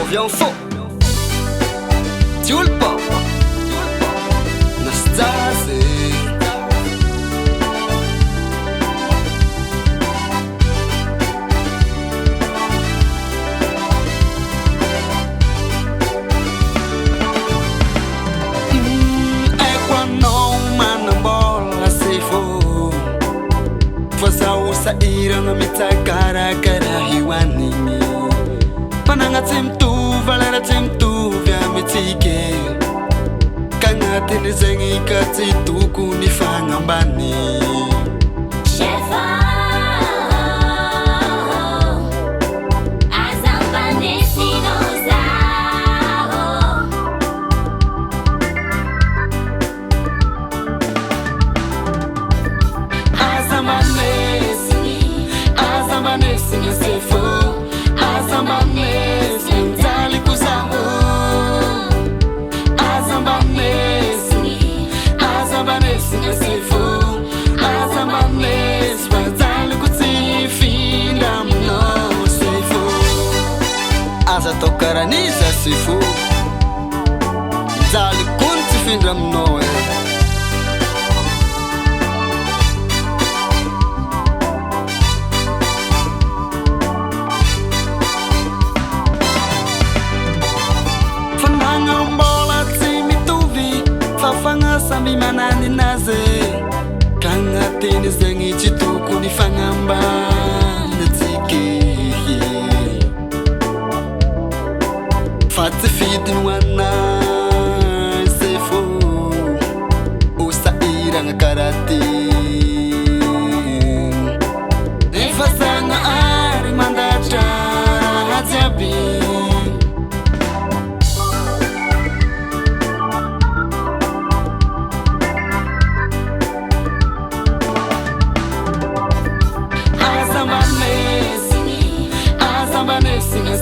avião fo Julpa Nastaze Saira na mita cara hiwani Pananga temtu valera temtu vya mitike Kanga tene zengi kati tuku nifanga mbani Shefa Azambane sinoza Singa sefo Azambanes Mentali kuzamo Azambanes Singa sefo Azambanes Mentali kuzifinda mno sefo Aza tokara nisa sefo Mentali kunzifinda mno Fanga sambi manani naze Kanga tene zengi chituku ni fangamba Netike Fati fiti nwana Sefo Usa iranga karate Nefasanga ari mandata Hatiabi Azambanes, singa